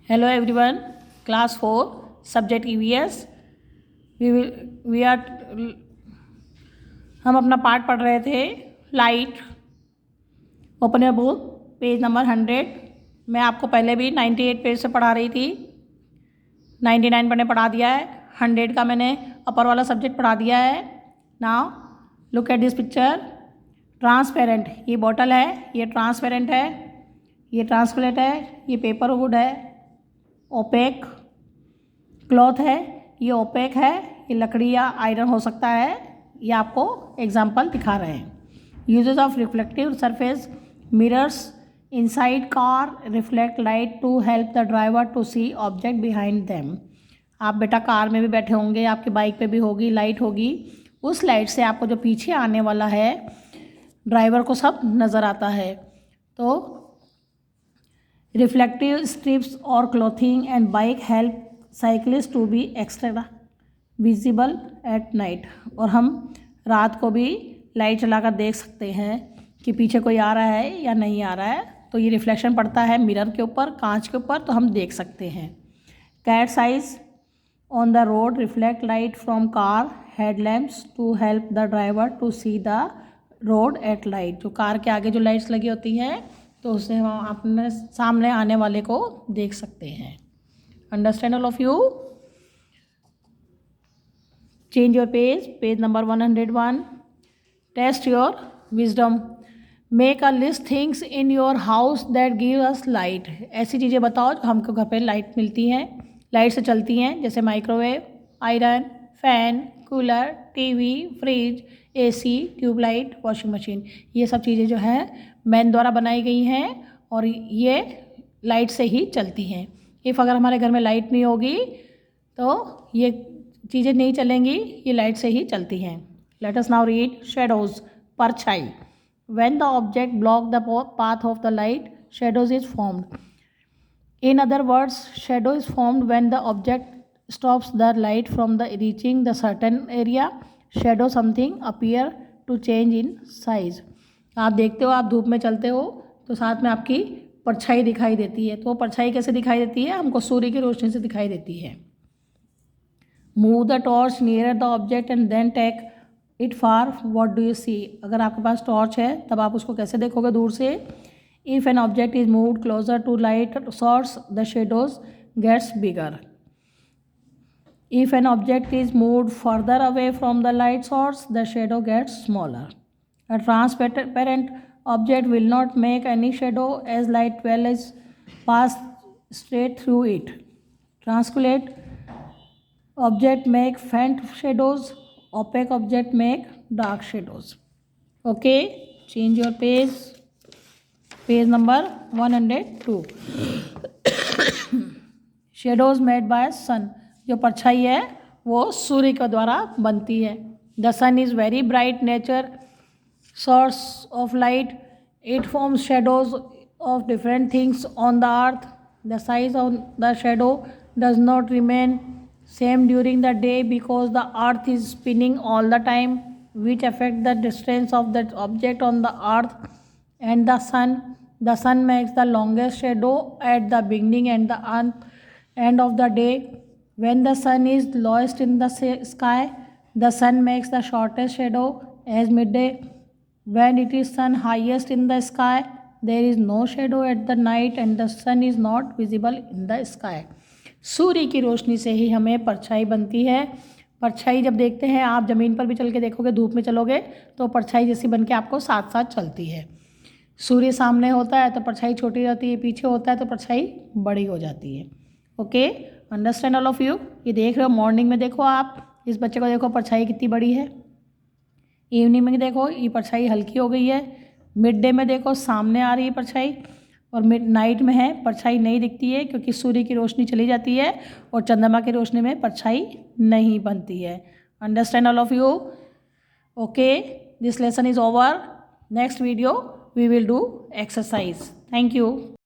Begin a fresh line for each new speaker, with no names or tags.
Hello everyone, class 4 subject EVS। We are हम अपना part पढ़ रहे थे light. Open your book, page number 100। मैं आपको पहले भी 98 पेज से पढ़ा रही थी। 99 मैंने पढ़ा दिया है, 100 का मैंने अपर वाला सब्जेक्ट पढ़ा दिया है। Now look at this picture. Transparent, ये बॉटल है, ये ट्रांसपेरेंट है, ये ट्रांसपेरेंट है, ये पेपर वुड है। ओपेक क्लॉथ है, ये ओपेक है, ये लकड़ी या आयरन हो सकता है। ये आपको एग्जाम्पल दिखा रहे हैं। Uses of reflective surface mirrors inside car reflect light to help the driver to see object behind them. आप बेटा कार में भी बैठे होंगे, आपकी बाइक पे भी होगी, लाइट होगी। उस लाइट से आपको जो पीछे आने वाला है ड्राइवर को सब नज़र आता है। तो रिफ्लेक्टिव स्ट्रिप्स और clothing and bike help cyclist to be extra visible at night. और हम रात को भी लाइट चलाकर देख सकते हैं कि पीछे कोई आ रहा है या नहीं आ रहा है। तो ये रिफ्लेक्शन पड़ता है मिरर के ऊपर, कांच के ऊपर, तो हम देख सकते हैं। Cat's eyes on the road reflect light from car headlamps to help the driver to see the road at light. जो कार के आगे जो लाइट्स लगी होती हैं तो उससे हम अपने सामने आने वाले को देख सकते हैं। Understand all of you? Change your page number 101। Test your wisdom. Make a list things in your house that give us light. ऐसी चीज़ें बताओ जो हमको घर पे लाइट मिलती हैं, लाइट से चलती हैं, जैसे microwave, iron, fan, cooler, TV, fridge, AC, tubelight, washing machine. ये सब चीज़ें जो हैं मैन द्वारा बनाई गई हैं और ये लाइट से ही चलती हैं। इफ़ अगर हमारे घर में लाइट नहीं होगी तो ये चीज़ें नहीं चलेंगी, ये लाइट से ही चलती हैं। Let us now read shadows. परछाई। When the object block the path of the light, shadows is formed. In other words, shadow is formed when the object stops the light from the reaching the certain area. Shadow something appear to change in size. आप देखते हो, आप धूप में चलते हो तो साथ में आपकी परछाई दिखाई देती है। तो वो परछाई कैसे दिखाई देती है? हमको सूर्य की रोशनी से दिखाई देती है। Move the torch nearer the object and then take it far. What do you see? अगर आपके पास टॉर्च है तब आप उसको कैसे देखोगे दूर से? If an object is moved closer to light source, the shadows gets bigger. If an object is moved further away from the light source, the shadow gets smaller. A transparent object will not make any shadow as light well is passed straight through it. Translucent object make faint shadows. Opaque object make dark shadows. Okay, change your page. Page number 102। Shadows made by sun. जो परछाई है वो सूर्य के द्वारा बनती है। The sun is very bright nature source of light. It forms shadows of different things on the earth. The size of the shadow does not remain same during the day because the earth is spinning all the time which affect the distance of the object on the earth and the sun. The sun makes the longest shadow at the beginning and the end of the day. When the sun is lowest in the sky, the sun makes the shortest shadow as midday. When it is sun highest in the sky, there is no shadow at the night and the sun is not visible in the sky. सूर्य की रोशनी से ही हमें परछाई बनती है। परछाई जब देखते हैं आप ज़मीन पर भी चल के देखोगे, धूप में चलोगे तो परछाई जैसी बन के आपको साथ साथ चलती है। सूर्य सामने होता है तो परछाई छोटी रहती है, पीछे होता है तो परछाई बड़ी हो जाती है। Okay, understand all of you? ये देख रहे हो, मॉर्निंग में देखो, आप इस बच्चे को देखो परछाई कितनी बड़ी है। इवनिंग में देखो ये परछाई हल्की हो गई है। मिड डे में देखो सामने आ रही है परछाई। और मिड नाइट में है परछाई नहीं दिखती है क्योंकि सूर्य की रोशनी चली जाती है और चंद्रमा की रोशनी में परछाई नहीं बनती है। Understand all of you? Okay, this lesson is over. Next video we will do exercise. Thank you.